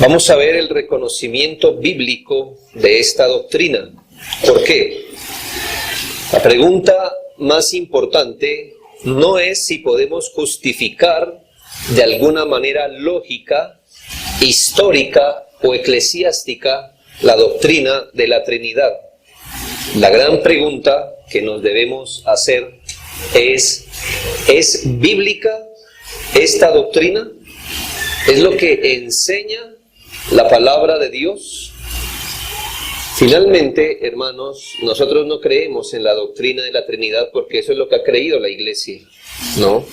Vamos a ver el reconocimiento bíblico de esta doctrina. ¿Por qué? La pregunta más importante no es si podemos justificar de alguna manera lógica, histórica o eclesiástica la doctrina de la Trinidad. La gran pregunta que nos debemos hacer ¿es bíblica esta doctrina? ¿Es lo que enseña la palabra de Dios? Finalmente, hermanos, nosotros no creemos en la doctrina de la Trinidad porque eso es lo que ha creído la Iglesia, ¿no?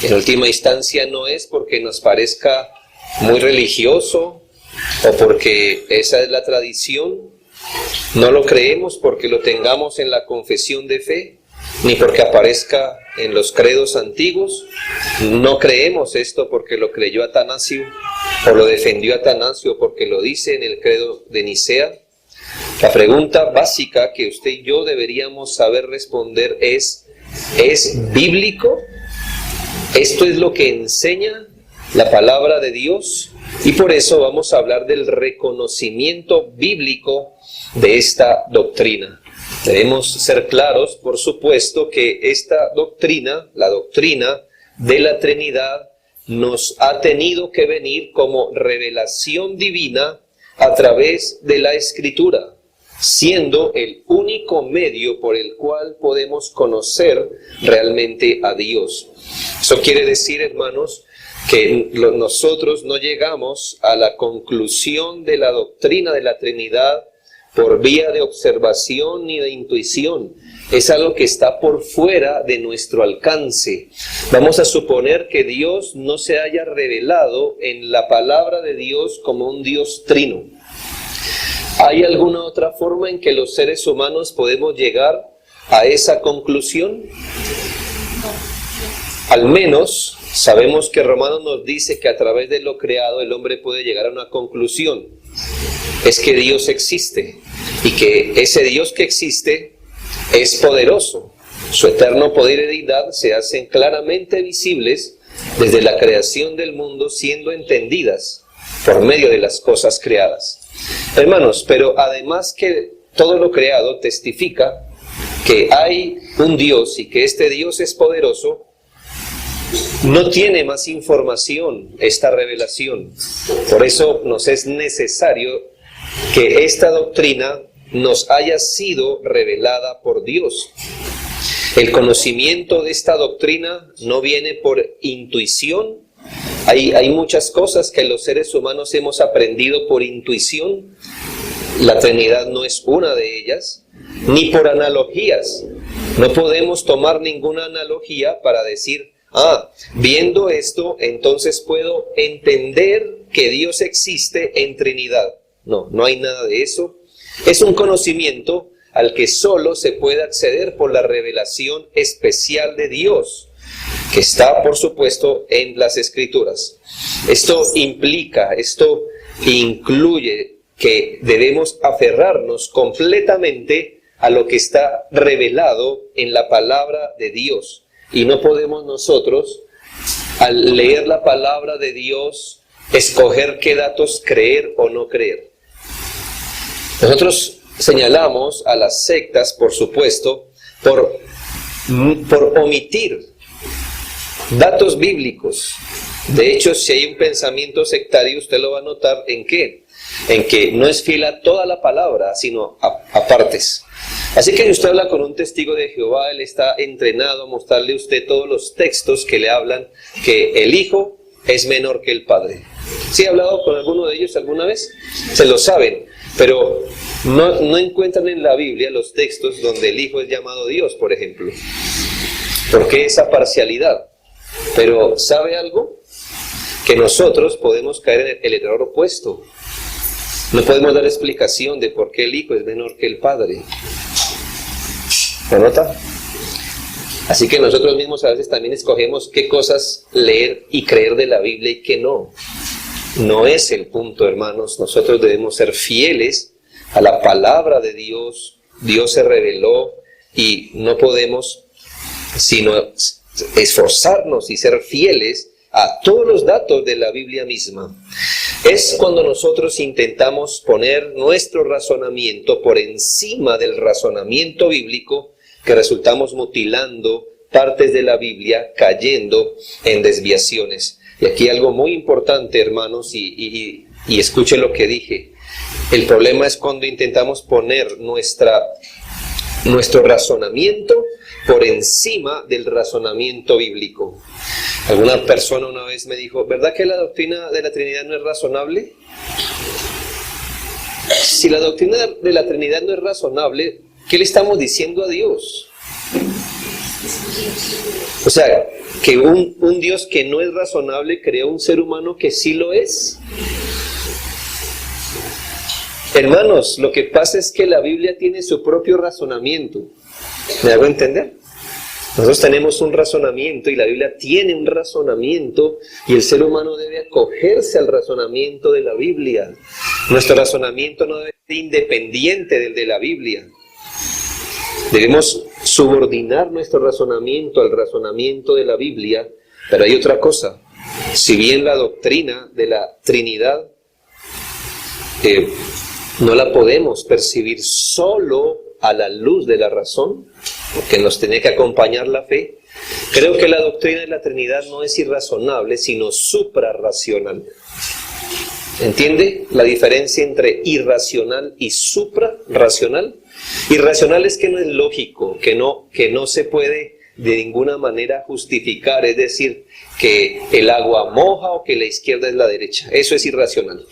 En última instancia no es porque nos parezca muy religioso o porque esa es la tradición. No lo creemos porque lo tengamos en la confesión de fe, ni porque aparezca en los credos antiguos. No creemos esto porque lo creyó Atanasio o lo defendió Atanasio, porque lo dice en el credo de Nicea. La pregunta básica que usted y yo deberíamos saber responder ¿es bíblico? ¿Esto es lo que enseña la palabra de Dios? Y por eso vamos a hablar del reconocimiento bíblico de esta doctrina. Debemos ser claros, por supuesto, que esta doctrina, la doctrina de la Trinidad, nos ha tenido que venir como revelación divina a través de la Escritura, siendo el único medio por el cual podemos conocer realmente a Dios. Eso quiere decir, hermanos, que nosotros no llegamos a la conclusión de la doctrina de la Trinidad por vía de observación ni de intuición. Es algo que está por fuera de nuestro alcance. Vamos a suponer que Dios no se haya revelado en la palabra de Dios como un Dios trino. ¿Hay alguna otra forma en que los seres humanos podemos llegar a esa conclusión? Al menos sabemos que Romanos nos dice que a través de lo creado el hombre puede llegar a una conclusión. Es que Dios existe y que ese Dios que existe es poderoso. Su eterno poder y deidad se hacen claramente visibles desde la creación del mundo, siendo entendidas por medio de las cosas creadas. Hermanos, pero además que todo lo creado testifica que hay un Dios y que este Dios es poderoso, no tiene más información esta revelación. Por eso nos es necesario que esta doctrina nos haya sido revelada por Dios. El conocimiento de esta doctrina no viene por intuición. Hay muchas cosas que los seres humanos hemos aprendido por intuición. La Trinidad no es una de ellas, ni por analogías. No podemos tomar ninguna analogía para decir, viendo esto, entonces puedo entender que Dios existe en Trinidad. No hay nada de eso. Es un conocimiento al que solo se puede acceder por la revelación especial de Dios, que está, por supuesto, en las Escrituras. Esto incluye que debemos aferrarnos completamente a lo que está revelado en la palabra de Dios. Y no podemos nosotros, al leer la palabra de Dios, escoger qué datos creer o no creer. Nosotros señalamos a las sectas, por supuesto, por omitir datos bíblicos. De hecho, si hay un pensamiento sectario, usted lo va a notar ¿en qué? En que no es fiel a toda la palabra, sino a partes. Así que si usted habla con un testigo de Jehová, él está entrenado a mostrarle a usted todos los textos que le hablan que el Hijo es menor que el Padre. ¿Sí ha hablado con alguno de ellos alguna vez? Se lo saben, pero no encuentran en la Biblia los textos donde el Hijo es llamado Dios, por ejemplo. ¿Por qué esa parcialidad? Pero ¿sabe algo? Que nosotros podemos caer en el error opuesto. No podemos dar explicación de por qué el Hijo es menor que el Padre. ¿Lo nota? Así que nosotros mismos a veces también escogemos qué cosas leer y creer de la Biblia y qué no. No es el punto, hermanos. Nosotros debemos ser fieles a la palabra de Dios. Dios se reveló y no podemos sino esforzarnos y ser fieles a todos los datos de la Biblia misma. Es cuando nosotros intentamos poner nuestro razonamiento por encima del razonamiento bíblico que resultamos mutilando partes de la Biblia, cayendo en desviaciones. Y aquí algo muy importante, hermanos, y escuchen lo que dije. El problema es cuando intentamos poner nuestro razonamiento por encima del razonamiento bíblico. Alguna persona una vez me dijo, ¿verdad que la doctrina de la Trinidad no es razonable? Si la doctrina de la Trinidad no es razonable, ¿qué le estamos diciendo a Dios? O sea, que un Dios que no es razonable creó un ser humano que sí lo es. Hermanos, lo que pasa es que la Biblia tiene su propio razonamiento. ¿Me hago entender? Nosotros tenemos un razonamiento y la Biblia tiene un razonamiento y el ser humano debe acogerse al razonamiento de la Biblia. Nuestro razonamiento no debe ser independiente del de la Biblia. Debemos subordinar nuestro razonamiento al razonamiento de la Biblia, pero hay otra cosa. Si bien la doctrina de la Trinidad no la podemos percibir solo a la luz de la razón, porque nos tiene que acompañar la fe, creo que la doctrina de la Trinidad no es irrazonable, sino suprarracional. ¿Entiende la diferencia entre irracional y suprarracional? Irracional es que no es lógico, que no se puede de ninguna manera justificar, es decir, que el agua moja o que la izquierda es la derecha. Eso es irracional.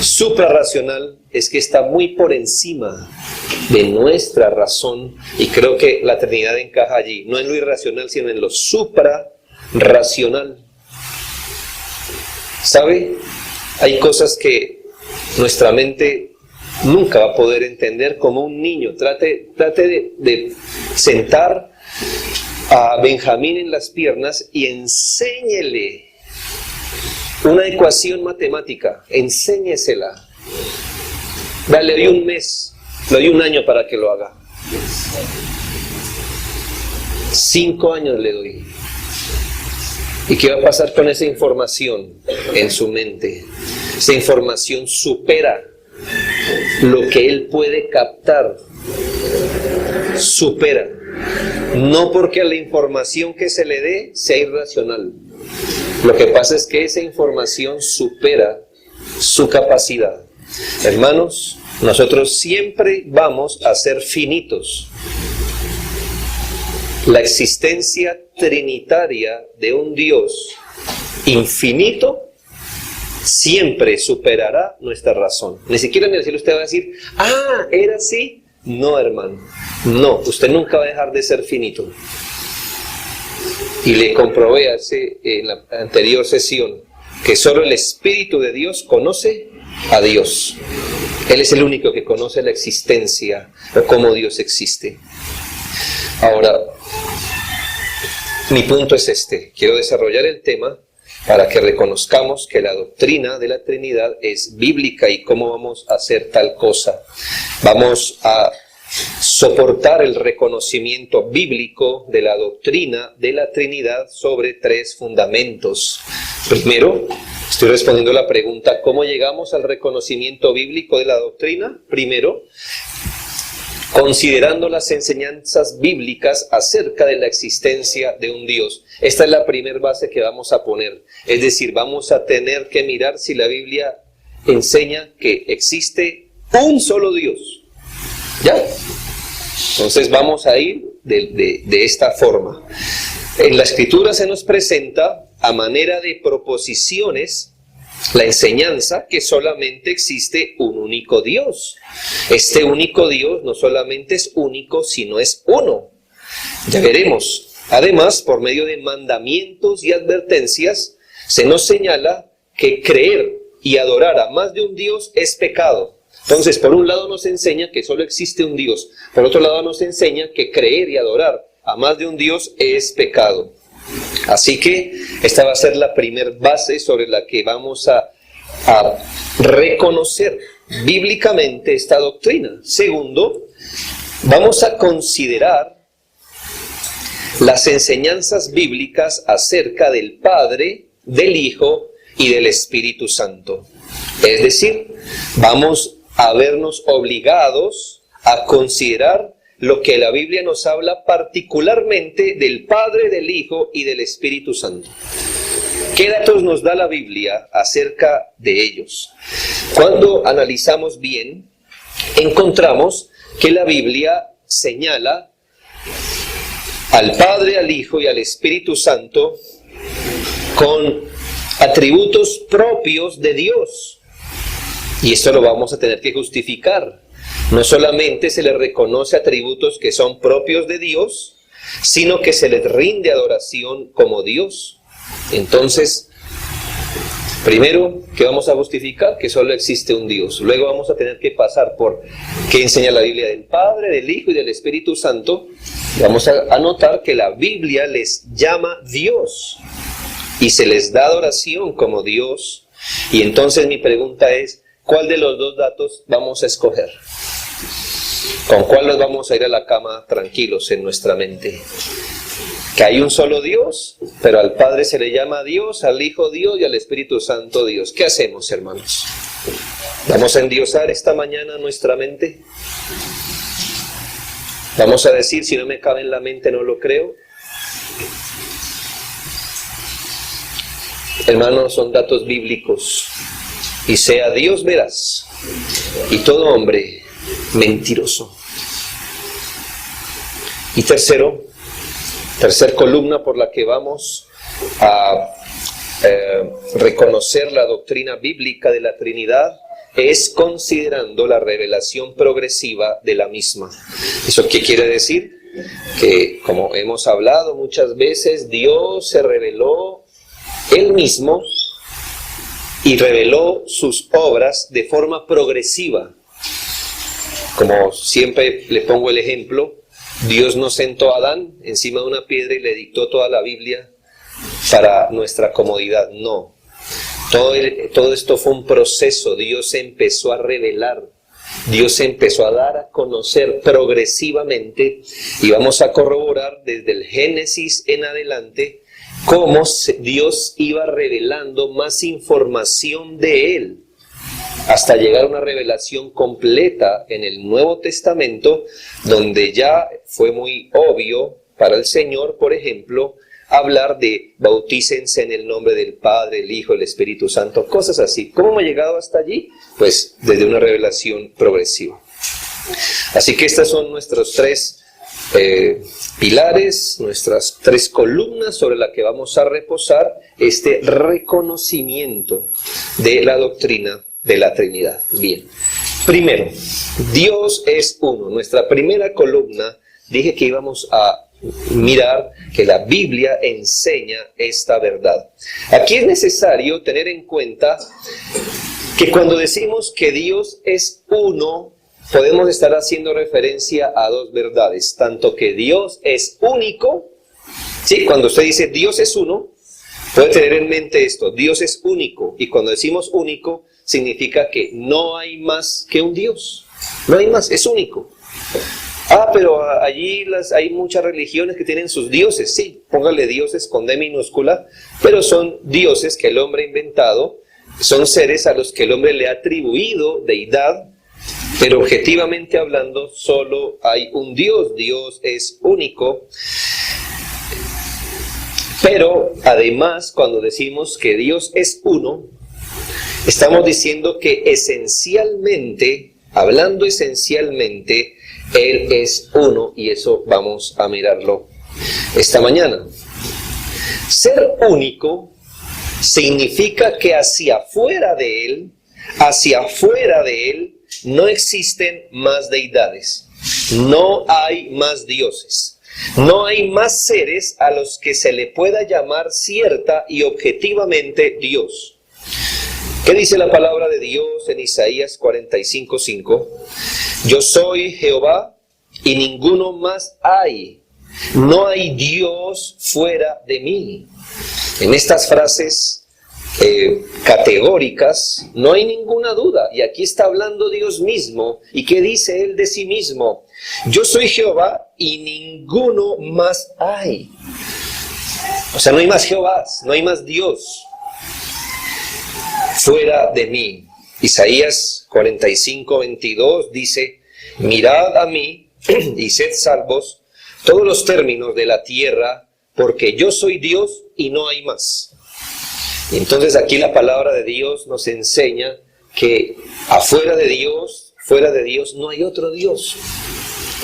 Suprarracional es que está muy por encima de nuestra razón, y creo que la Trinidad encaja allí, no en lo irracional, sino en lo suprarracional. ¿Sabe? Hay cosas que nuestra mente nunca va a poder entender, como un niño. Trate de sentar a Benjamín en las piernas y enséñele una ecuación matemática, enséñesela. Le doy un mes, le doy un año para que lo haga. 5 años le doy. ¿Y qué va a pasar con esa información en su mente? Esa información supera lo que él puede captar. Supera. No porque la información que se le dé sea irracional. Lo que pasa es que esa información supera su capacidad. Hermanos, nosotros siempre vamos a ser finitos. La existencia trinitaria de un Dios infinito siempre superará nuestra razón. Ni siquiera en el cielo usted va a decir, ¿era así? No, hermano. No, usted nunca va a dejar de ser finito. Y le comprobé en la anterior sesión que solo el Espíritu de Dios conoce a Dios. Él es el único que conoce la existencia o cómo Dios existe. Ahora, mi punto es este. Quiero desarrollar el tema para que reconozcamos que la doctrina de la Trinidad es bíblica y cómo vamos a hacer tal cosa. Vamos a soportar el reconocimiento bíblico de la doctrina de la Trinidad sobre 3 fundamentos. Primero, estoy respondiendo la pregunta, ¿cómo llegamos al reconocimiento bíblico de la doctrina? Primero, considerando las enseñanzas bíblicas acerca de la existencia de un Dios. Esta es la primera base que vamos a poner. Es decir, vamos a tener que mirar si la Biblia enseña que existe un solo Dios. ¿Ya? Entonces vamos a ir de esta forma. En la Escritura se nos presenta a manera de proposiciones la enseñanza que solamente existe un único Dios. Este único Dios no solamente es único, sino es uno. Ya veremos. Además, por medio de mandamientos y advertencias, se nos señala que creer y adorar a más de un Dios es pecado. Entonces, por un lado nos enseña que solo existe un Dios. Por otro lado nos enseña que creer y adorar a más de un Dios es pecado. Así que esta va a ser la primer base sobre la que vamos a reconocer bíblicamente esta doctrina. Segundo, vamos a considerar las enseñanzas bíblicas acerca del Padre, del Hijo y del Espíritu Santo. Es decir, vamos a vernos obligados a considerar lo que la Biblia nos habla particularmente del Padre, del Hijo y del Espíritu Santo. ¿Qué datos nos da la Biblia acerca de ellos? Cuando analizamos bien, encontramos que la Biblia señala al Padre, al Hijo y al Espíritu Santo con atributos propios de Dios. Y esto lo vamos a tener que justificar. No solamente se les reconoce atributos que son propios de Dios, sino que se les rinde adoración como Dios. Entonces, primero, ¿qué vamos a justificar? Que solo existe un Dios. Luego vamos a tener que pasar por qué enseña la Biblia del Padre, del Hijo y del Espíritu Santo. Vamos a notar que la Biblia les llama Dios y se les da adoración como Dios. Y entonces mi pregunta es, ¿cuál de los dos datos vamos a escoger? ¿Con cuál nos vamos a ir a la cama tranquilos en nuestra mente? Que hay un solo Dios, pero al Padre se le llama Dios, al Hijo Dios y al Espíritu Santo Dios. ¿Qué hacemos, hermanos? ¿Vamos a endiosar esta mañana nuestra mente? ¿Vamos a decir, si no me cabe en la mente, no lo creo? Hermanos, son datos bíblicos. Y sea Dios veraz y todo hombre mentiroso. Y tercer columna por la que vamos a reconocer la doctrina bíblica de la Trinidad es considerando la revelación progresiva de la misma. ¿Eso qué quiere decir? Que, como hemos hablado muchas veces, Dios se reveló Él mismo y reveló sus obras de forma progresiva. Como siempre le pongo el ejemplo, Dios no sentó a Adán encima de una piedra y le dictó toda la Biblia para nuestra comodidad. No. Todo esto fue un proceso. Dios empezó a revelar. Dios empezó a dar a conocer progresivamente, y vamos a corroborar desde el Génesis en adelante cómo Dios iba revelando más información de Él, hasta llegar a una revelación completa en el Nuevo Testamento, donde ya fue muy obvio para el Señor, por ejemplo, hablar de bautícense en el nombre del Padre, el Hijo, el Espíritu Santo, cosas así. ¿Cómo hemos llegado hasta allí? Pues desde una revelación progresiva. Así que estas son nuestros tres pilares, nuestras tres columnas sobre las que vamos a reposar este reconocimiento de la doctrina de la Trinidad. Bien, primero, Dios es uno. Nuestra primera columna, dije que íbamos a mirar que la Biblia enseña esta verdad. Aquí es necesario tener en cuenta que cuando decimos que Dios es uno, podemos estar haciendo referencia a dos verdades, tanto que Dios es único, ¿sí? Cuando usted dice Dios es uno, puede tener en mente esto, Dios es único, y cuando decimos único, significa que no hay más que un Dios, no hay más, es único. Pero allí hay muchas religiones que tienen sus dioses, sí, póngale dioses con D minúscula, pero son dioses que el hombre ha inventado, son seres a los que el hombre le ha atribuido deidad, pero objetivamente hablando solo hay un Dios, Dios es único. Pero además, cuando decimos que Dios es uno, estamos diciendo que esencialmente, hablando esencialmente, Él es uno, y eso vamos a mirarlo esta mañana. Ser único significa que hacia afuera de Él no existen más deidades, no hay más dioses, no hay más seres a los que se le pueda llamar cierta y objetivamente Dios. ¿Qué dice la palabra de Dios en Isaías 45:5? Yo soy Jehová y ninguno más hay. No hay Dios fuera de mí. En estas frases categóricas, no hay ninguna duda. Y aquí está hablando Dios mismo. ¿Y qué dice Él de sí mismo? Yo soy Jehová y ninguno más hay. O sea, no hay más Jehovás, no hay más Dios fuera de mí. Isaías 45:22 dice: mirad a mí y sed salvos todos los términos de la tierra, porque yo soy Dios y no hay más. Y entonces aquí la palabra de Dios nos enseña que afuera de Dios, fuera de Dios, no hay otro Dios.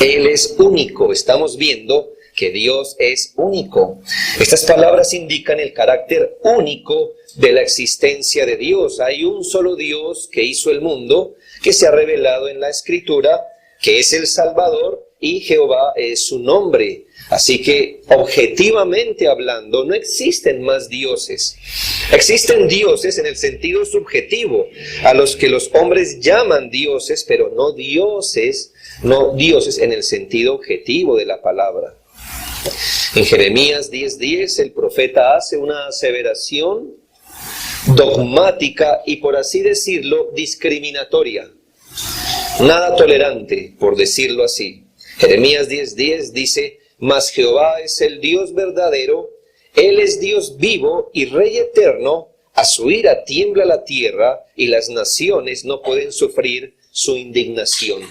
Él es único. Estamos viendo que Dios es único. Estas palabras indican el carácter único de la existencia de Dios. Hay un solo Dios que hizo el mundo, que se ha revelado en la Escritura, que es el Salvador, y Jehová es su nombre. Así que, objetivamente hablando, no existen más dioses. Existen dioses en el sentido subjetivo, a los que los hombres llaman dioses, pero no dioses en el sentido objetivo de la palabra. En Jeremías 10:10, el profeta hace una aseveración dogmática y, por así decirlo, discriminatoria. Nada tolerante, por decirlo así. Jeremías 10:10 dice: mas Jehová es el Dios verdadero, Él es Dios vivo y Rey eterno, a su ira tiembla la tierra y las naciones no pueden sufrir su indignación.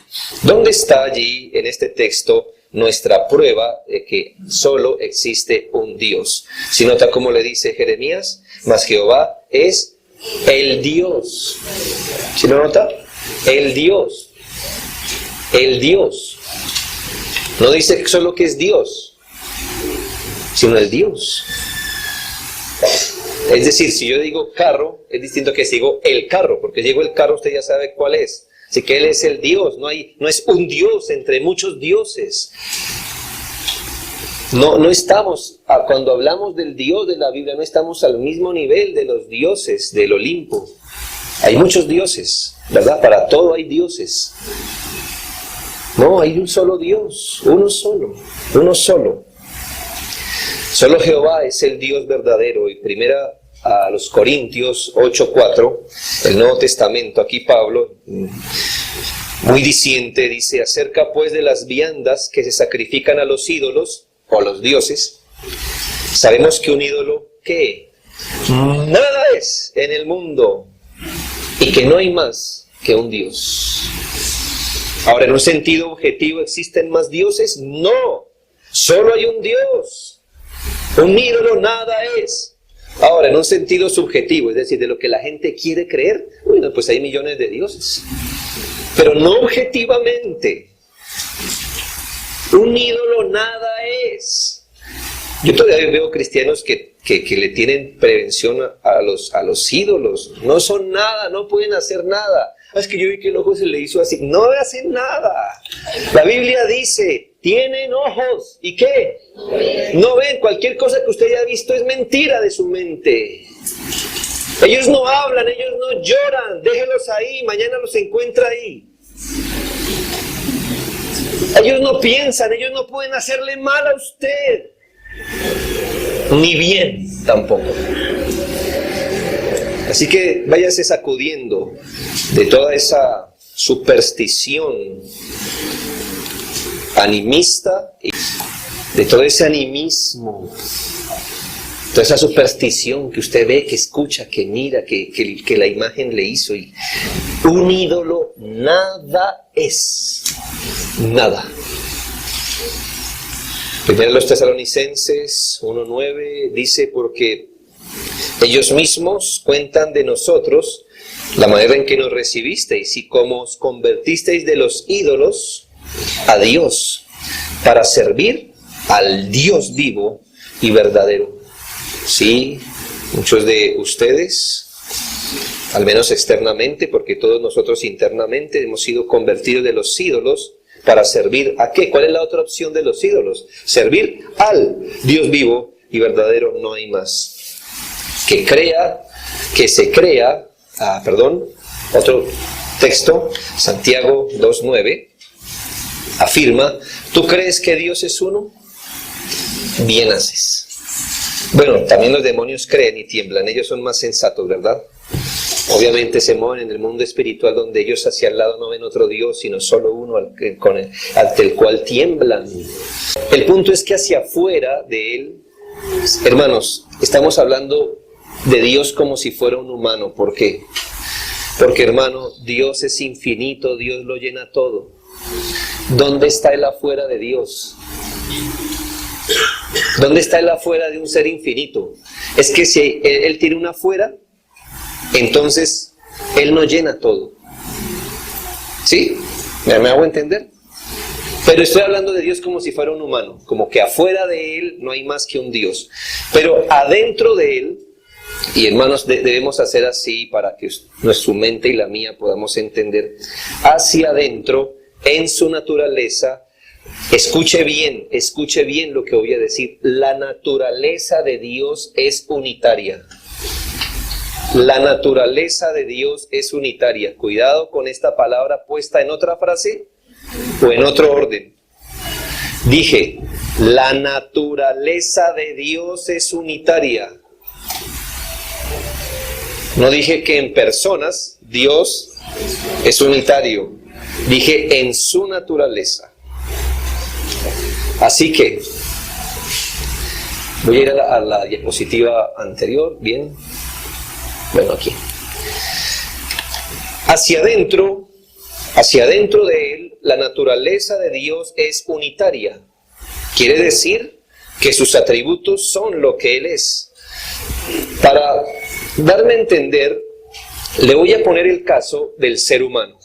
¿Dónde está allí en este texto nuestra prueba de que solo existe un Dios? Si nota cómo le dice Jeremías: mas Jehová es el Dios. ¿Sí lo nota? El Dios. El Dios. No dice solo que es Dios, sino el Dios. Es decir, si yo digo carro, es distinto que si digo el carro, porque si digo el carro usted ya sabe cuál es. Así que Él es el Dios, no es un Dios entre muchos dioses. No estamos, cuando hablamos del Dios de la Biblia, no estamos al mismo nivel de los dioses del Olimpo. Hay muchos dioses, ¿verdad? Para todo hay dioses. No, hay un solo Dios, uno solo. Solo Jehová es el Dios verdadero. Y primera a los Corintios 8:4, el Nuevo Testamento, aquí Pablo, muy diciente, dice: acerca pues de las viandas que se sacrifican a los ídolos, o a los dioses, sabemos que un ídolo, ¿qué? Nada es en el mundo, y que no hay más que un Dios. Ahora, en un sentido objetivo, ¿existen más dioses? No, solo hay un Dios. Un ídolo nada es. Ahora, en un sentido subjetivo, es decir, de lo que la gente quiere creer, bueno, pues hay millones de dioses. Pero no objetivamente. Un ídolo nada es. Yo todavía veo cristianos que le tienen prevención a los ídolos. No son nada, no pueden hacer nada. Es que yo vi que el ojo se le hizo así. No hacen nada. La Biblia dice: tienen ojos. ¿Y qué? No ven. Cualquier cosa que usted haya visto es mentira de su mente. Ellos no hablan, ellos no lloran. Déjelos ahí, mañana los encuentra ahí. Ellos no piensan, ellos no pueden hacerle mal a usted. Ni bien tampoco. Así que váyase sacudiendo de toda esa superstición animista, de todo ese animismo, toda esa superstición que usted ve, que escucha, que mira, que la imagen le hizo. Y un ídolo nada es, nada. Primero los Tesalonicenses 1:9 dice: porque ellos mismos cuentan de nosotros la manera en que nos recibisteis y cómo os convertisteis de los ídolos a Dios, para servir al Dios vivo y verdadero. Sí, muchos de ustedes, al menos externamente, porque todos nosotros internamente hemos sido convertidos de los ídolos para servir ¿a qué? ¿Cuál es la otra opción de los ídolos? Servir al Dios vivo y verdadero, no hay más. Otro texto, Santiago 2:9, afirma: ¿tú crees que Dios es uno? Bien haces. Bueno, también los demonios creen y tiemblan, ellos son más sensatos, ¿verdad? Obviamente se mueven en el mundo espiritual donde ellos hacia el lado no ven otro Dios, sino solo uno ante el cual tiemblan. El punto es que hacia afuera de él, hermanos, estamos hablando de Dios como si fuera un humano. ¿Por qué? Porque, hermano, Dios es infinito, Dios lo llena todo. ¿Dónde está él afuera de Dios? ¿Dónde está él afuera de un ser infinito? Es que si él tiene una afuera, entonces él no llena todo. ¿Sí? ¿Me hago entender? Pero estoy hablando de Dios como si fuera un humano, como que afuera de él no hay más que un Dios. Pero adentro de él, y hermanos, debemos hacer así para que nuestra mente y la mía podamos entender, hacia adentro, en su naturaleza, escuche bien lo que voy a decir, la naturaleza de Dios es unitaria. La naturaleza de Dios es unitaria. Cuidado con esta palabra puesta en otra frase o en otro orden. Dije, la naturaleza de Dios es unitaria. No dije que en personas Dios es unitario. Dije en su naturaleza. Así que voy a ir a la diapositiva anterior. Bien. Bueno, aquí. Hacia adentro de él, la naturaleza de Dios es unitaria. Quiere decir que sus atributos son lo que él es. Para darme a entender, le voy a poner el caso del ser humano.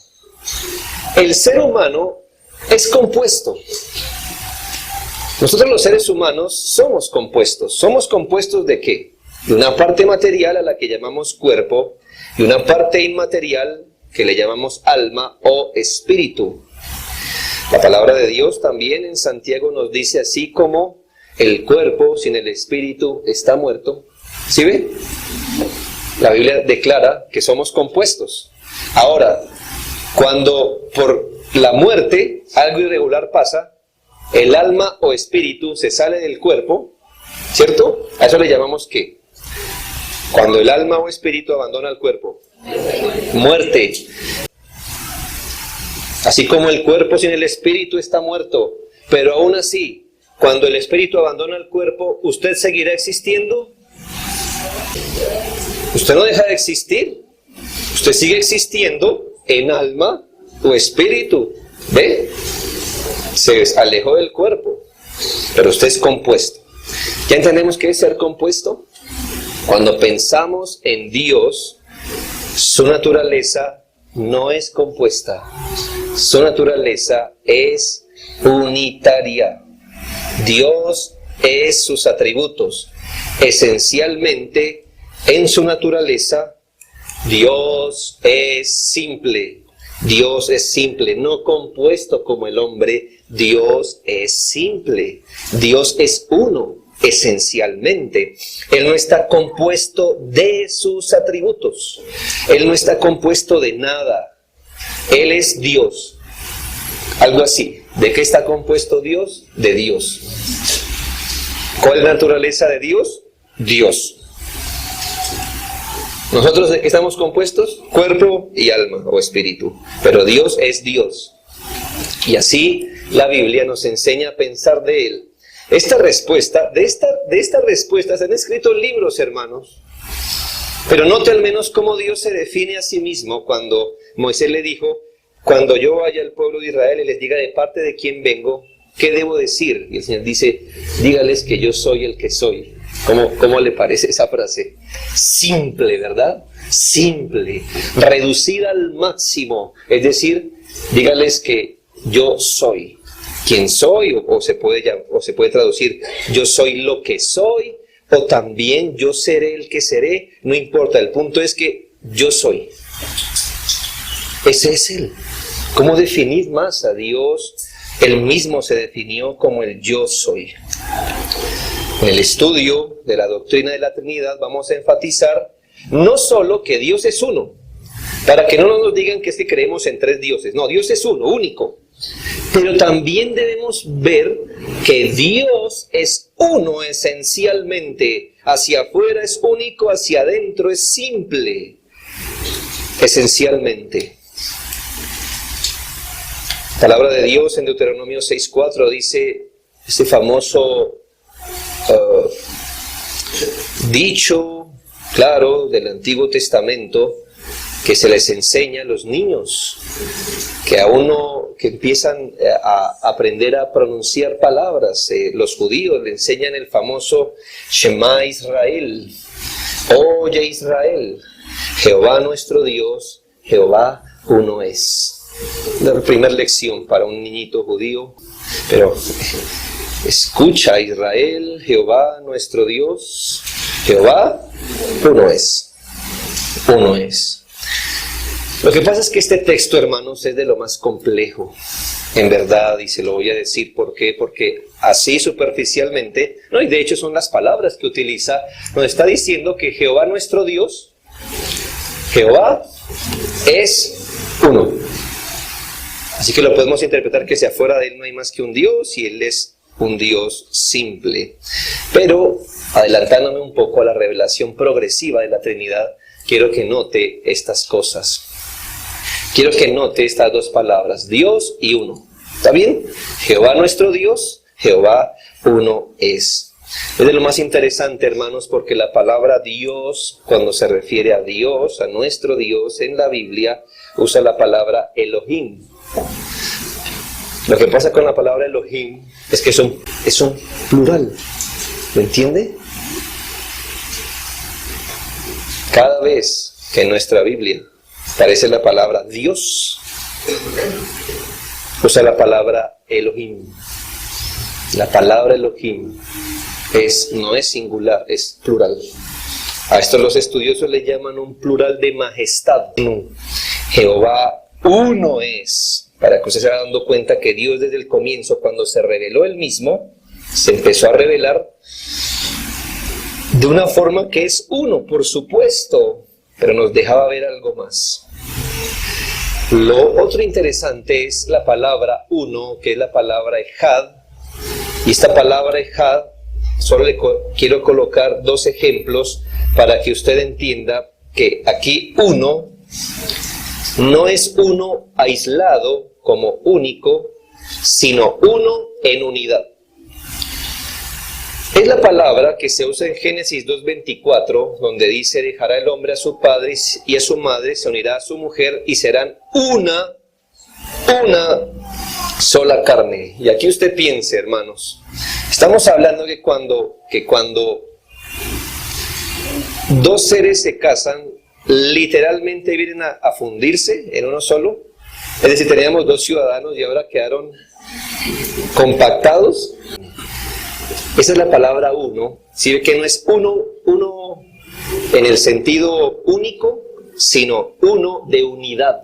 El ser humano es compuesto. Nosotros los seres humanos somos compuestos. ¿Somos compuestos de qué? De una parte material a la que llamamos cuerpo y una parte inmaterial que le llamamos alma o espíritu. La palabra de Dios también en Santiago nos dice así como el cuerpo sin el espíritu está muerto. ¿Sí ve? La Biblia declara que somos compuestos. Ahora, cuando por la muerte algo irregular pasa, el alma o espíritu se sale del cuerpo, ¿cierto? A eso le llamamos ¿qué? Cuando el alma o espíritu abandona el cuerpo. Muerte. Así como el cuerpo sin el espíritu está muerto, pero aún así, cuando el espíritu abandona el cuerpo, ¿usted seguirá existiendo? Usted no deja de existir. Usted sigue existiendo en alma o espíritu. ¿Ve? Se alejó del cuerpo, pero usted es compuesto. ¿Ya entendemos qué es ser compuesto? Cuando pensamos en Dios, su naturaleza no es compuesta. Su naturaleza es unitaria. Dios es sus atributos. Esencialmente, en su naturaleza, Dios es simple. Dios es simple, no compuesto como el hombre. Dios es simple. Dios es uno, esencialmente. Él no está compuesto de sus atributos. Él no está compuesto de nada. Él es Dios. Algo así. ¿De qué está compuesto Dios? De Dios. ¿Cuál es la naturaleza de Dios? Dios. ¿Nosotros de qué estamos compuestos? Cuerpo y alma o espíritu. Pero Dios es Dios. Y así la Biblia nos enseña a pensar de Él. De esta respuesta se han escrito libros, hermanos. Pero note al menos cómo Dios se define a sí mismo cuando Moisés le dijo, cuando yo vaya al pueblo de Israel y les diga de parte de quién vengo, ¿qué debo decir? Y el Señor dice, dígales que yo soy el que soy. ¿Cómo le parece esa frase? Simple, ¿verdad? Simple, reducida al máximo. Es decir, dígales que yo soy quien soy, o se puede traducir, yo soy lo que soy, o también yo seré el que seré, no importa, el punto es que yo soy. Ese es Él. ¿Cómo definir más a Dios? Él mismo se definió como el yo soy. En el estudio de la doctrina de la Trinidad vamos a enfatizar no solo que Dios es uno, para que no nos digan que es que creemos en tres dioses. No, Dios es uno, único. Pero también debemos ver que Dios es uno esencialmente. Hacia afuera es único, hacia adentro es simple. Esencialmente. La palabra de Dios en Deuteronomio 6:4 dice este famoso dicho, claro, del Antiguo Testamento, que se les enseña a los niños, que a uno que empiezan a aprender a pronunciar palabras. Los judíos le enseñan el famoso Shema Israel. Oye Israel, Jehová nuestro Dios, Jehová uno es. La primera lección para un niñito judío, pero escucha Israel, Jehová nuestro Dios, Jehová uno es. Uno es. Lo que pasa es que este texto, hermanos, es de lo más complejo, en verdad, y se lo voy a decir por qué, porque así superficialmente, no, y de hecho son las palabras que utiliza, nos está diciendo que Jehová nuestro Dios, Jehová es uno. Así que lo podemos interpretar que si afuera de él no hay más que un Dios, y él es un Dios simple. Pero, adelantándome un poco a la revelación progresiva de la Trinidad, quiero que note estas cosas. Quiero que note estas dos palabras, Dios y uno. ¿Está bien? Jehová nuestro Dios, Jehová uno es. Es de lo más interesante, hermanos, porque la palabra Dios, cuando se refiere a Dios, a nuestro Dios, en la Biblia, usa la palabra Elohim. Lo que pasa con la palabra Elohim es que es un plural. ¿Me entiende? Cada vez que en nuestra Biblia aparece la palabra Dios, usa la palabra Elohim. La palabra Elohim no es singular, es plural. A esto los estudiosos le llaman un plural de majestad. Jehová uno es. Para que usted se vaya dando cuenta que Dios desde el comienzo, cuando se reveló él mismo, se empezó a revelar de una forma que es uno, por supuesto, pero nos dejaba ver algo más. Lo otro interesante es la palabra uno, que es la palabra ejad. Y esta palabra ejad, solo le quiero colocar dos ejemplos para que usted entienda que aquí uno no es uno aislado como único, sino uno en unidad. Es la palabra que se usa en Génesis 2:24, donde dice: dejará el hombre a su padre y a su madre, se unirá a su mujer y serán una sola carne. Y aquí usted piense, hermanos, estamos hablando que cuando dos seres se casan, literalmente vienen a fundirse en uno solo. Es decir, teníamos dos ciudadanos y ahora quedaron compactados. Esa es la palabra uno. Si ve que no es uno en el sentido único, sino uno de unidad.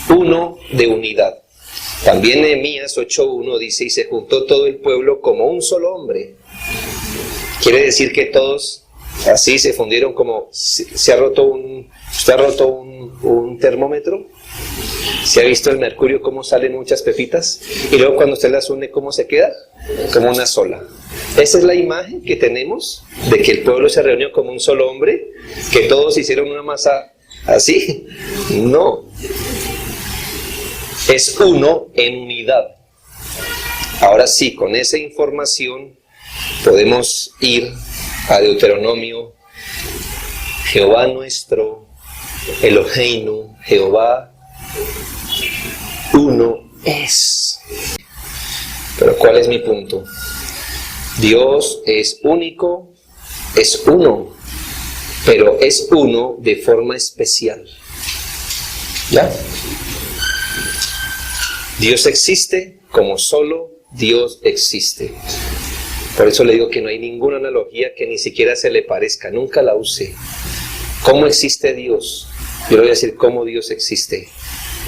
Uno de unidad. También Nehemías 8:1 dice: y se juntó todo el pueblo como un solo hombre. Quiere decir que todos así se fundieron como... ¿Usted ha roto un termómetro? ¿Se ha visto el mercurio cómo salen muchas pepitas? Y luego cuando usted las une, ¿cómo se queda? Como una sola. Esa es la imagen que tenemos de que el pueblo se reunió como un solo hombre, que todos hicieron una masa así. No. Es uno en unidad. Ahora sí, con esa información podemos ir a Deuteronomio. Jehová nuestro, Eloheinu, Jehová uno es. Pero ¿cuál es mi punto? Dios es único, es uno, pero es uno de forma especial. ¿Ya? Dios existe como solo Dios existe. Por eso le digo que no hay ninguna analogía que ni siquiera se le parezca, nunca la use. ¿Cómo existe Dios? Yo le voy a decir cómo Dios existe.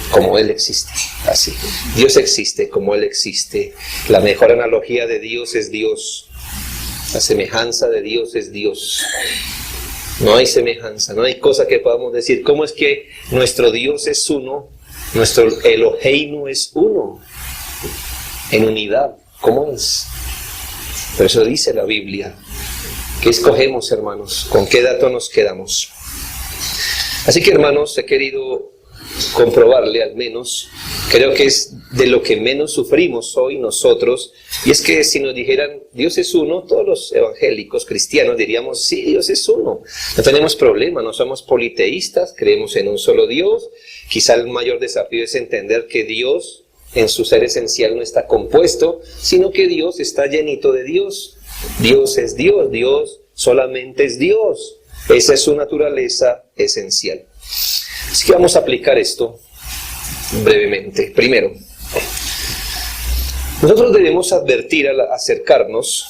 Como Él existe, así. Dios existe como Él existe. La mejor analogía de Dios es Dios. La semejanza de Dios es Dios. No hay semejanza, no hay cosa que podamos decir. ¿Cómo es que nuestro Dios es uno? Nuestro Eloheinu es uno. en unidad. ¿Cómo es? Pero eso dice la Biblia. ¿Qué escogemos, hermanos? ¿Con qué dato nos quedamos? Así que, hermanos, he querido comprobarle al menos, creo que es de lo que menos sufrimos hoy nosotros, y es que si nos dijeran Dios es uno, todos los evangélicos cristianos diríamos sí, Dios es uno, no tenemos problema, no somos politeístas, creemos en un solo Dios. Quizá el mayor desafío es entender que Dios en su ser esencial no está compuesto, sino que Dios está llenito de Dios. Dios es Dios, Dios solamente es Dios, esa es su naturaleza esencial. Así que vamos a aplicar esto brevemente. Primero, nosotros debemos advertir al acercarnos,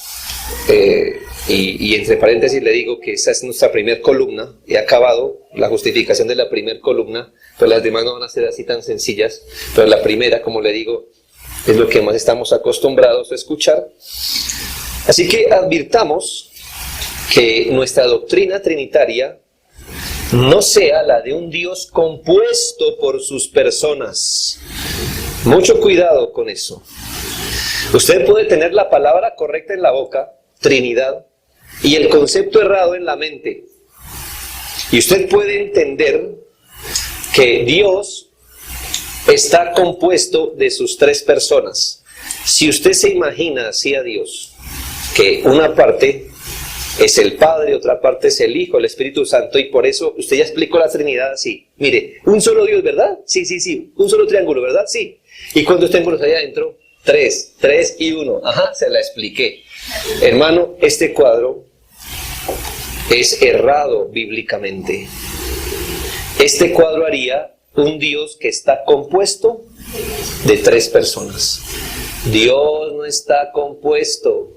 y entre paréntesis le digo que esa es nuestra primera columna. He acabado la justificación de la primera columna, pero las demás no van a ser así tan sencillas, pero la primera, como le digo, es lo que más estamos acostumbrados a escuchar. Así que advirtamos que nuestra doctrina trinitaria no sea la de un Dios compuesto por sus personas. Mucho cuidado con eso. Usted puede tener la palabra correcta en la boca, Trinidad, y el concepto errado en la mente. Y usted puede entender que Dios está compuesto de sus tres personas. Si usted se imagina así a Dios, que una parte es el Padre, otra parte es el Hijo, el Espíritu Santo, y por eso usted ya explicó la Trinidad así. Mire, un solo Dios, ¿verdad? Sí. Un solo triángulo, ¿verdad? Sí. ¿Y cuántos triángulos hay adentro? Tres y uno. Ajá, se la expliqué. Hermano, este cuadro es errado bíblicamente. Este cuadro haría un Dios que está compuesto de tres personas. Dios no está compuesto.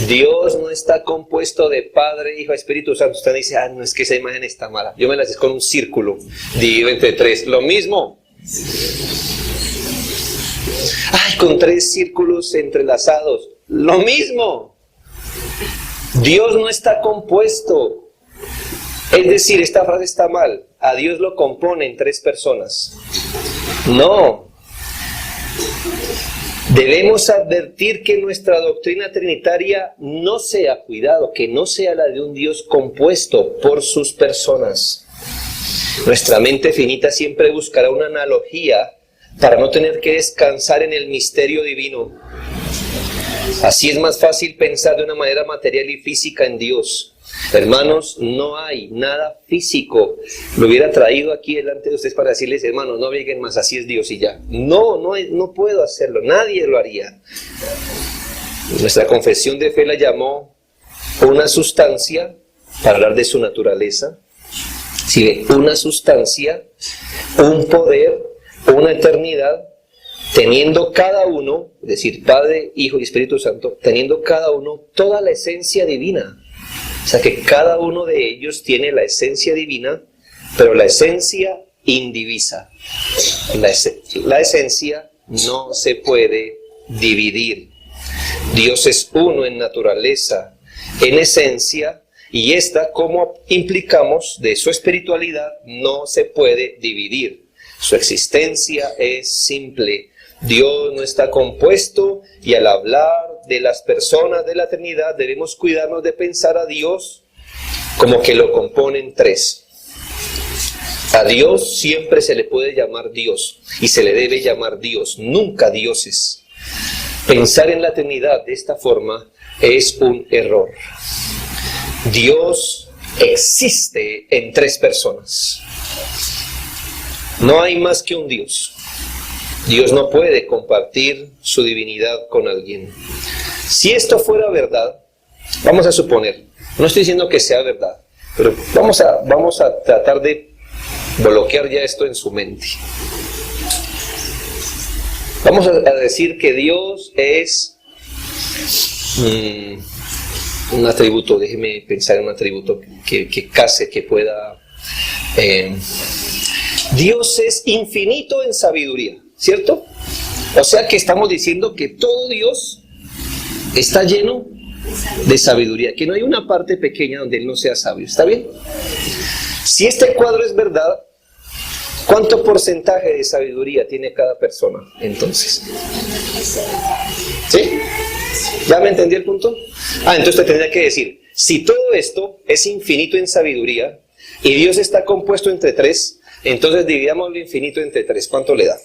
Dios no está compuesto de Padre, Hijo, Espíritu Santo. Usted dice, no, es que esa imagen está mala. Yo me la hice con un círculo, dividido entre tres. Lo mismo. Con tres círculos entrelazados. Lo mismo. Dios no está compuesto. Es decir, esta frase está mal. A Dios lo componen tres personas. No. Debemos advertir que nuestra doctrina trinitaria no sea, cuidado, que no sea la de un Dios compuesto por sus personas. Nuestra mente finita siempre buscará una analogía para no tener que descansar en el misterio divino. Así es más fácil pensar de una manera material y física en Dios. Hermanos, no hay nada físico. Lo hubiera traído aquí delante de ustedes para decirles, hermanos, no lleguen más, así es Dios y ya. No puedo hacerlo, nadie lo haría. Nuestra confesión de fe la llamó una sustancia, para hablar de su naturaleza. ¿Sí? Una sustancia, un poder, una eternidad, teniendo cada uno, es decir, Padre, Hijo y Espíritu Santo, teniendo cada uno toda la esencia divina. O sea que cada uno de ellos tiene la esencia divina, pero la esencia indivisa. La esencia no se puede dividir. Dios es uno en naturaleza, en esencia, y esta, como implicamos, de su espiritualidad, no se puede dividir. Su existencia es simple. Dios no está compuesto, y al hablar de las personas de la Trinidad debemos cuidarnos de pensar a Dios como que lo componen tres. A Dios siempre se le puede llamar Dios y se le debe llamar Dios, nunca dioses. Pensar en la Trinidad de esta forma es un error. Dios existe en tres personas. No hay más que un Dios. Dios no puede compartir su divinidad con alguien. Si esto fuera verdad, vamos a suponer, no estoy diciendo que sea verdad, pero vamos a tratar de bloquear ya esto en su mente. Vamos a decir que Dios es un atributo, déjeme pensar en un atributo que case, que pueda... Dios es infinito en sabiduría, ¿cierto? O sea que estamos diciendo que todo Dios está lleno de sabiduría, que no hay una parte pequeña donde Él no sea sabio, ¿está bien? Si este cuadro es verdad, ¿Cuánto porcentaje de sabiduría tiene cada persona entonces? ¿Sí? ¿Ya me entendí el punto? Entonces te tendría que decir, si todo esto es infinito en sabiduría y Dios está compuesto entre 3, entonces dividamos lo infinito entre 3. ¿Cuánto le da?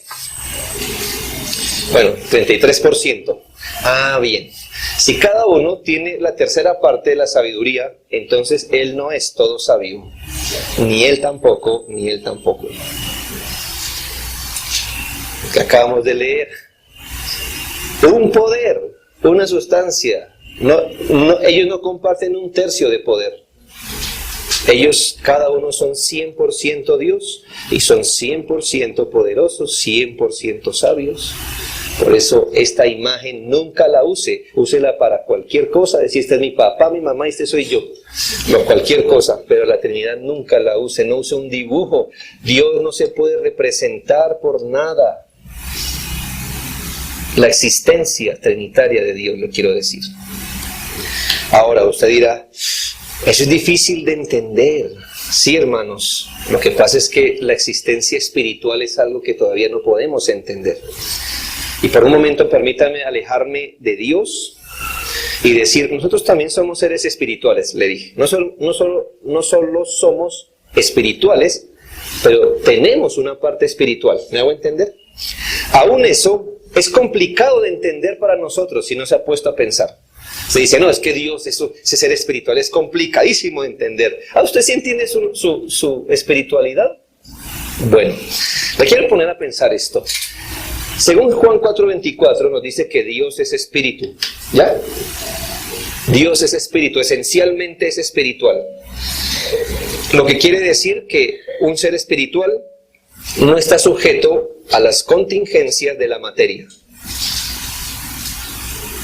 Bueno, 33%. Bien. Si cada uno tiene la tercera parte de la sabiduría, entonces él no es todo sabio. Ni él tampoco, ni él tampoco. Que acabamos de leer. Un poder, una sustancia. Ellos no comparten un tercio de poder. Ellos, cada uno son 100% Dios y son 100% poderosos, 100% sabios. Por eso esta imagen nunca la úsela para cualquier cosa. Decir, este es mi papá, mi mamá y este soy yo. No, cualquier cosa, pero la Trinidad nunca la use, no use un dibujo. Dios no se puede representar por nada. La existencia trinitaria de Dios, lo quiero decir. Ahora usted dirá, eso es difícil de entender. Sí, hermanos, lo que pasa es que la existencia espiritual es algo que todavía no podemos entender. Y por un momento permítame alejarme de Dios y decir, nosotros también somos seres espirituales, le dije. No solo somos espirituales, pero tenemos una parte espiritual. ¿Me hago entender? Aún eso es complicado de entender para nosotros si no se ha puesto a pensar. Se dice, no, es que Dios, ese ser espiritual es complicadísimo de entender. ¿Usted sí entiende su espiritualidad? Bueno, le quiero poner a pensar esto. Según Juan 4:24 nos dice que Dios es espíritu, ¿ya? Dios es espíritu, esencialmente es espiritual. Lo que quiere decir que un ser espiritual no está sujeto a las contingencias de la materia.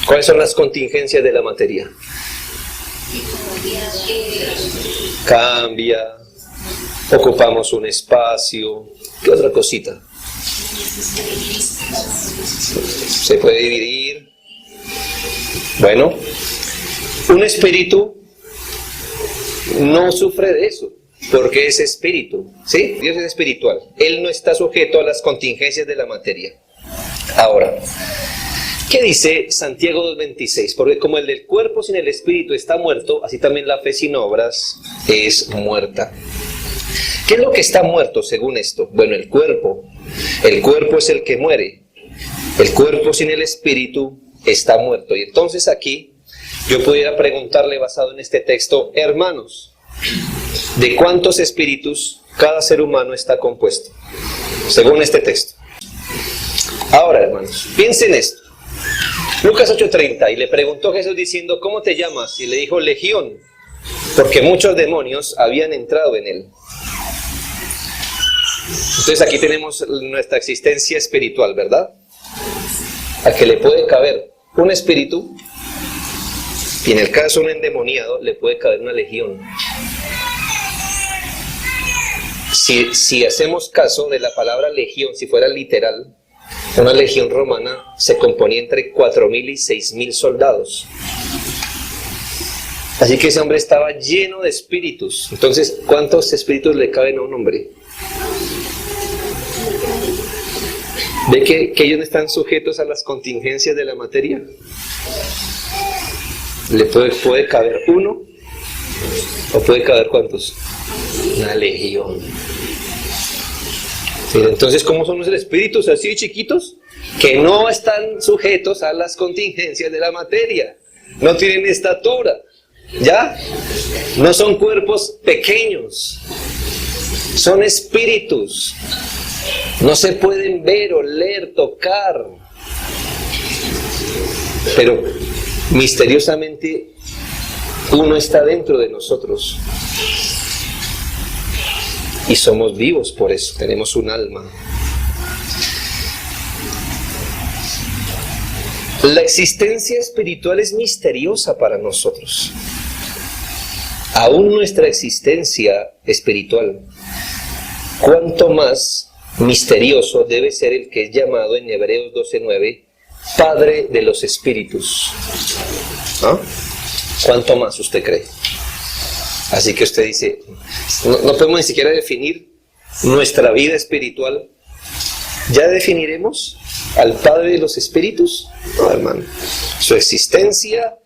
¿Cuáles son las contingencias de la materia? Cambia, ocupamos un espacio, ¿qué otra cosita? Se puede dividir. Bueno, un espíritu no sufre de eso, porque es espíritu, ¿sí? Dios es espiritual. Él no está sujeto a las contingencias de la materia. Ahora, ¿qué dice Santiago 2:26? Porque como el del cuerpo sin el espíritu está muerto, así también la fe sin obras es muerta. ¿Qué es lo que está muerto según esto? Bueno, el cuerpo. El cuerpo es el que muere. El cuerpo sin el espíritu está muerto. Y entonces aquí yo pudiera preguntarle basado en este texto, hermanos, ¿de cuántos espíritus cada ser humano está compuesto? Según este texto. Ahora, hermanos, piensen esto. Lucas 8:30, y le preguntó Jesús diciendo, ¿cómo te llamas? Y le dijo, Legión, porque muchos demonios habían entrado en él. Entonces aquí tenemos nuestra existencia espiritual, ¿verdad? A que le puede caber un espíritu, y en el caso de un endemoniado, le puede caber una legión. Si hacemos caso de la palabra legión, si fuera literal, una legión romana se componía entre 4.000 y 6.000 soldados. Así que ese hombre estaba lleno de espíritus. Entonces, ¿cuántos espíritus le caben a un hombre? ¿Ve que ellos no están sujetos a las contingencias de la materia? ¿Le puede caber uno? ¿O puede caber cuántos? Una legión. Sí, entonces, ¿cómo son los espíritus así chiquitos? Que no están sujetos a las contingencias de la materia. No tienen estatura. ¿Ya? No son cuerpos pequeños. Son espíritus. No se pueden ver, oler, tocar. Pero misteriosamente uno está dentro de nosotros. Y somos vivos por eso, tenemos un alma. La existencia espiritual es misteriosa para nosotros. Aún nuestra existencia espiritual, cuanto más misterioso debe ser el que es llamado en Hebreos 12:9, Padre de los Espíritus. ¿Ah? ¿Cuánto más usted cree? Así que usted dice, no podemos ni siquiera definir nuestra vida espiritual, ¿ya definiremos al Padre de los Espíritus? No, hermano. Su existencia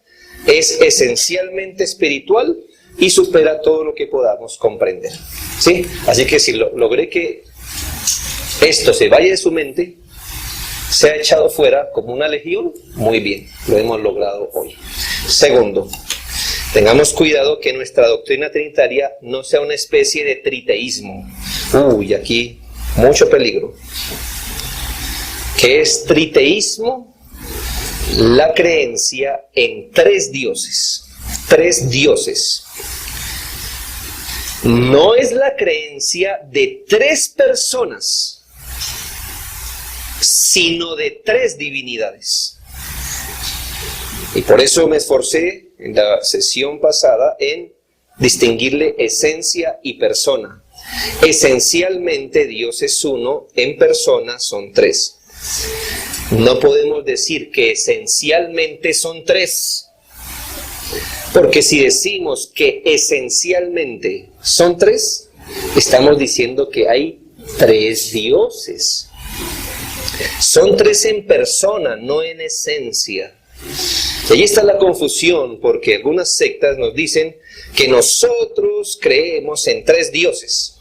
es esencialmente espiritual y supera todo lo que podamos comprender. ¿Sí? Así que si logré que esto se vaya de su mente, se ha echado fuera como una legión, muy bien, lo hemos logrado hoy. Segundo, tengamos cuidado que nuestra doctrina trinitaria no sea una especie de triteísmo. Uy, aquí mucho peligro. ¿Qué es triteísmo? La creencia en tres dioses. Tres dioses. No es la creencia de tres personas, sino de tres divinidades. Y por eso me esforcé en la sesión pasada en distinguirle esencia y persona. Esencialmente Dios es uno, en persona son tres. No podemos decir que esencialmente son tres, porque si decimos que esencialmente son tres, estamos diciendo que hay tres dioses. Son tres en persona, no en esencia. Y ahí está la confusión, porque algunas sectas nos dicen que nosotros creemos en tres dioses.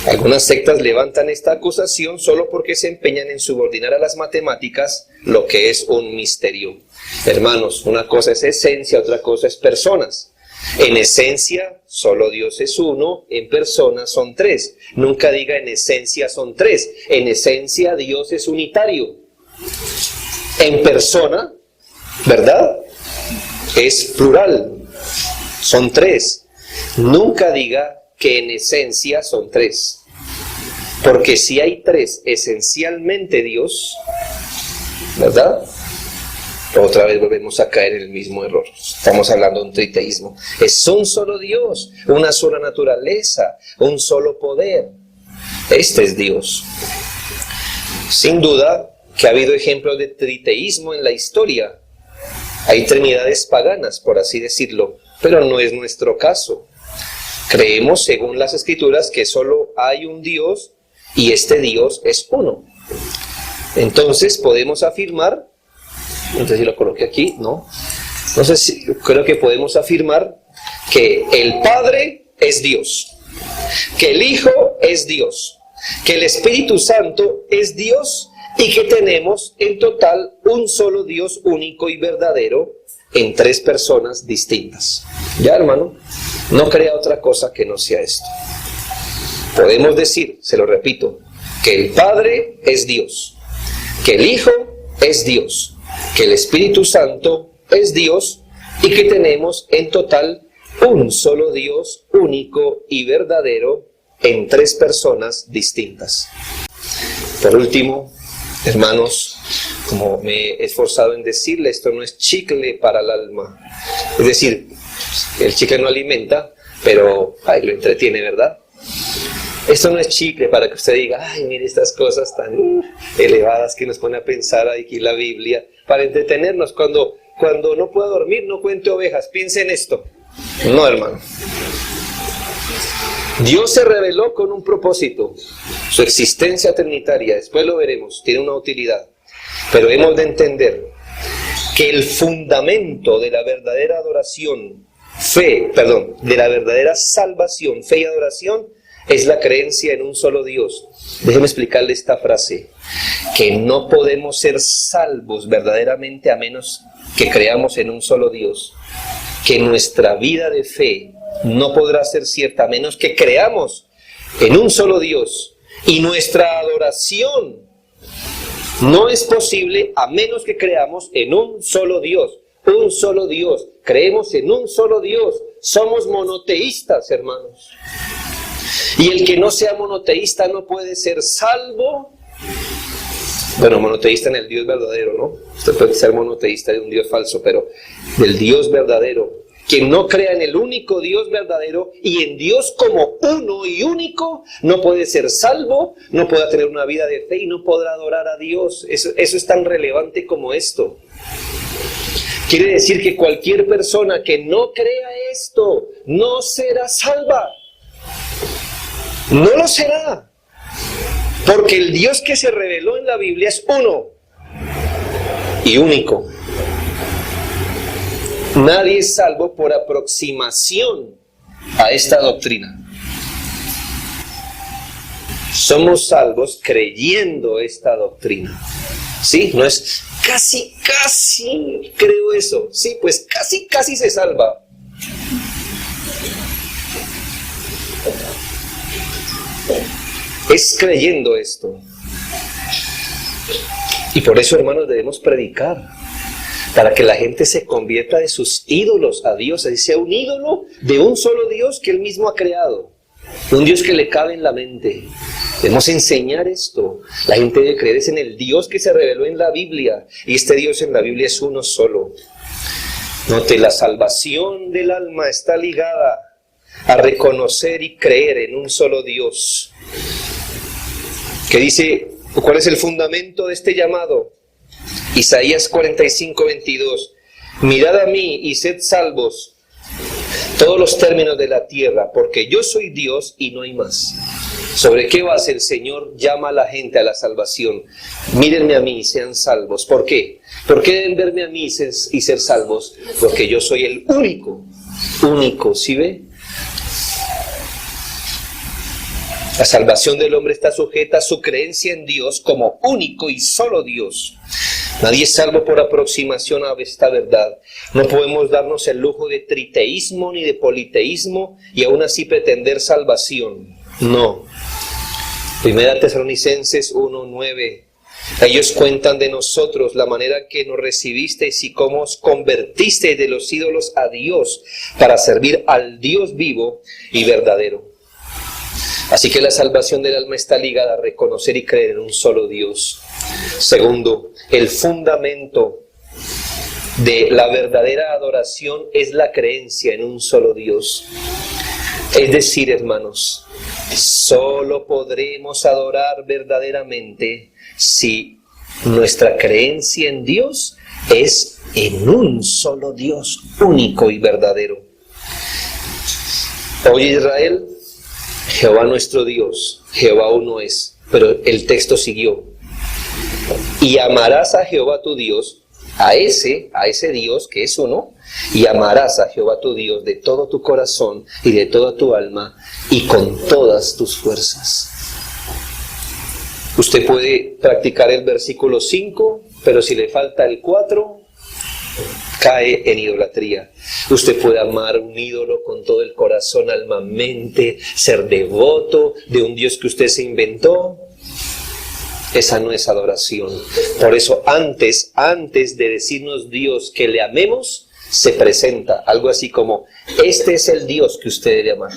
Algunas sectas levantan esta acusación solo porque se empeñan en subordinar a las matemáticas lo que es un misterio. Hermanos, una cosa es esencia, otra cosa es personas. En esencia, solo Dios es uno, en persona son tres. Nunca diga en esencia son tres. En esencia, Dios es unitario. En persona, ¿verdad? Es plural. Son tres. Nunca diga que en esencia son tres. Porque si hay tres, esencialmente Dios, ¿verdad? Otra vez volvemos a caer en el mismo error. Estamos hablando de un triteísmo. Es un solo Dios, una sola naturaleza, un solo poder. Este es Dios. Sin duda que ha habido ejemplos de triteísmo en la historia. Hay trinidades paganas, por así decirlo, pero no es nuestro caso. Creemos, según las Escrituras, que solo hay un Dios y este Dios es uno. Entonces podemos afirmar, no sé si lo coloqué aquí, no sé si, creo que podemos afirmar que el Padre es Dios, que el Hijo es Dios, que el Espíritu Santo es Dios y que tenemos en total un solo Dios único y verdadero en tres personas distintas. Ya, hermano, no crea otra cosa que no sea esto. Podemos decir, se lo repito, que el Padre es Dios, que el Hijo es Dios, que el Espíritu Santo es Dios y que tenemos en total un solo Dios único y verdadero en tres personas distintas. Por último, hermanos, como me he esforzado en decirle, esto no es chicle para el alma. Es decir, el chicle no alimenta, pero lo entretiene, ¿verdad? Esto no es chicle para que usted diga, ay, mire estas cosas tan elevadas que nos pone a pensar aquí la Biblia, para entretenernos. Cuando no pueda dormir, no cuente ovejas, piense en esto. No, hermano. Dios se reveló con un propósito. Su existencia trinitaria, después lo veremos, tiene una utilidad. Pero hemos de entender que el fundamento de la verdadera adoración, de la verdadera salvación, fe y adoración, es la creencia en un solo Dios. Déjeme explicarle esta frase, que no podemos ser salvos verdaderamente a menos que creamos en un solo Dios, que nuestra vida de fe no podrá ser cierta a menos que creamos en un solo Dios, y nuestra adoración no es posible a menos que creamos en un solo Dios. Un solo Dios, creemos en un solo Dios, somos monoteístas, hermanos. Y el que no sea monoteísta no puede ser salvo. Bueno, monoteísta en el Dios verdadero, ¿no? Usted puede ser monoteísta de un Dios falso, pero del Dios verdadero. Quien no crea en el único Dios verdadero y en Dios como uno y único, no puede ser salvo, no podrá tener una vida de fe y no podrá adorar a Dios. Eso es tan relevante como esto. Quiere decir que cualquier persona que no crea esto, no será salva. No lo será, porque el Dios que se reveló en la Biblia es uno y único. Nadie es salvo por aproximación a esta doctrina. Somos salvos creyendo esta doctrina. ¿Sí? No es casi creo eso. Sí, pues casi se salva. Es creyendo esto. Y por eso, hermanos, debemos predicar, para que la gente se convierta de sus ídolos a Dios, y sea un ídolo de un solo Dios que Él mismo ha creado, un Dios que le cabe en la mente. Debemos enseñar esto. La gente debe creer en el Dios que se reveló en la Biblia, y este Dios en la Biblia es uno solo. Note, la salvación del alma está ligada a reconocer y creer en un solo Dios. ¿Qué dice? ¿Cuál es el fundamento de este llamado? Isaías 45:22. Mirad a mí y sed salvos todos los términos de la tierra, porque yo soy Dios y no hay más. ¿Sobre qué base el Señor llama a la gente a la salvación? Mírenme a mí y sean salvos. ¿Por qué? ¿Por qué deben verme a mí y ser salvos? Porque yo soy el único, ¿sí ve? La salvación del hombre está sujeta a su creencia en Dios como único y solo Dios. Nadie es salvo por aproximación a esta verdad. No podemos darnos el lujo de triteísmo ni de politeísmo y aún así pretender salvación. No. Primera Tesalonicenses 1:9. Ellos cuentan de nosotros la manera que nos recibisteis y cómo os convertisteis de los ídolos a Dios para servir al Dios vivo y verdadero. Así que la salvación del alma está ligada a reconocer y creer en un solo Dios. Segundo, el fundamento de la verdadera adoración es la creencia en un solo Dios. Es decir, hermanos, solo podremos adorar verdaderamente si nuestra creencia en Dios es en un solo Dios único y verdadero. Oye, Israel, Jehová nuestro Dios, Jehová uno es. Pero el texto siguió. Y amarás a Jehová tu Dios, a ese Dios que es uno, y amarás a Jehová tu Dios de todo tu corazón y de toda tu alma y con todas tus fuerzas. Usted puede practicar el versículo 5, pero si le falta el 4, cae en idolatría. Usted puede amar un ídolo con todo el corazón, alma, mente, ser devoto de un Dios que usted se inventó. Esa no es adoración. Por eso antes de decirnos Dios que le amemos, se presenta algo así como: este es el Dios que usted debe amar.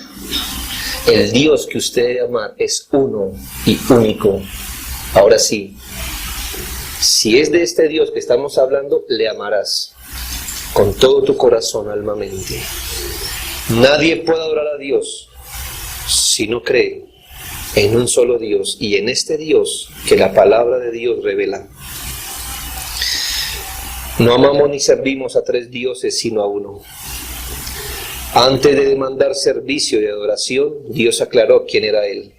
El Dios que usted debe amar es uno y único. Ahora sí, si es de este Dios que estamos hablando, le amarás con todo tu corazón, alma, mente. Nadie puede adorar a Dios si no cree en un solo Dios y en este Dios que la palabra de Dios revela. No amamos ni servimos a tres dioses, sino a uno. Antes de demandar servicio y adoración, Dios aclaró quién era Él.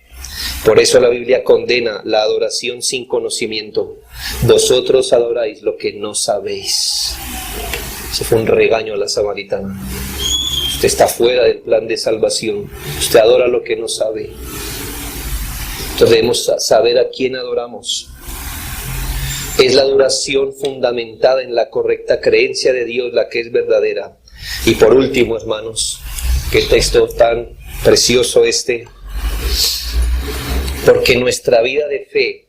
Por eso la Biblia condena la adoración sin conocimiento. Vosotros adoráis lo que no sabéis. Ese fue un regaño a la samaritana. Usted está fuera del plan de salvación. Usted adora lo que no sabe. Entonces debemos saber a quién adoramos. Es la adoración fundamentada en la correcta creencia de Dios la que es verdadera. Y por último, hermanos, qué texto tan precioso este. Porque nuestra vida de fe,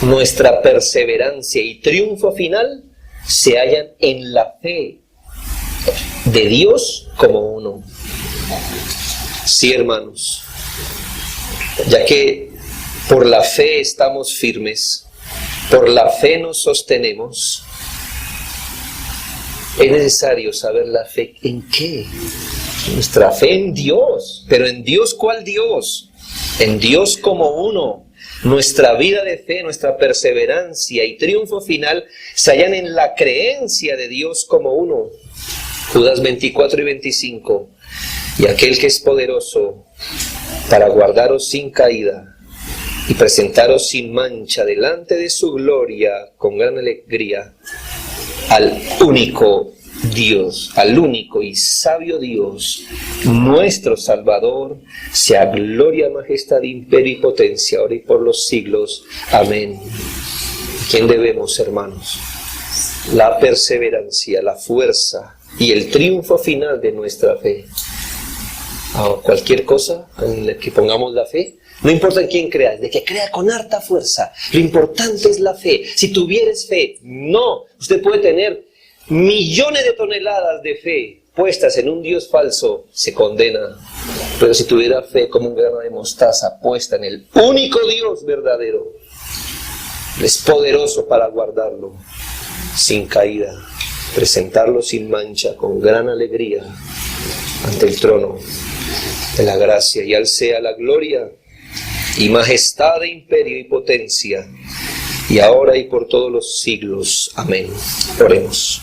nuestra perseverancia y triunfo final se hallan en la fe de Dios como uno. Sí, hermanos, ya que por la fe estamos firmes, por la fe nos sostenemos, es necesario saber la fe en qué. Nuestra fe en Dios. Pero ¿en Dios cuál Dios? En Dios como uno. Nuestra vida de fe, nuestra perseverancia y triunfo final se hallan en la creencia de Dios como uno. Judas 24 y 25. Y aquel que es poderoso para guardaros sin caída y presentaros sin mancha delante de su gloria con gran alegría, al único Dios, al único y sabio Dios, nuestro Salvador, sea gloria, majestad, imperio y potencia, ahora y por los siglos. Amén. ¿Quién debemos, hermanos? La perseverancia, la fuerza y el triunfo final de nuestra fe. A cualquier cosa en la que pongamos la fe, no importa en quién creas, de que crea con harta fuerza, lo importante es la fe. Si tuvieres fe, no, usted puede tener millones de toneladas de fe puestas en un Dios falso, se condena. Pero si tuviera fe como un grano de mostaza puesta en el único Dios verdadero, es poderoso para guardarlo sin caída, presentarlo sin mancha, con gran alegría ante el trono de la gracia. Y al sea la gloria y majestad, imperio y potencia, y ahora y por todos los siglos. Amén. Oremos.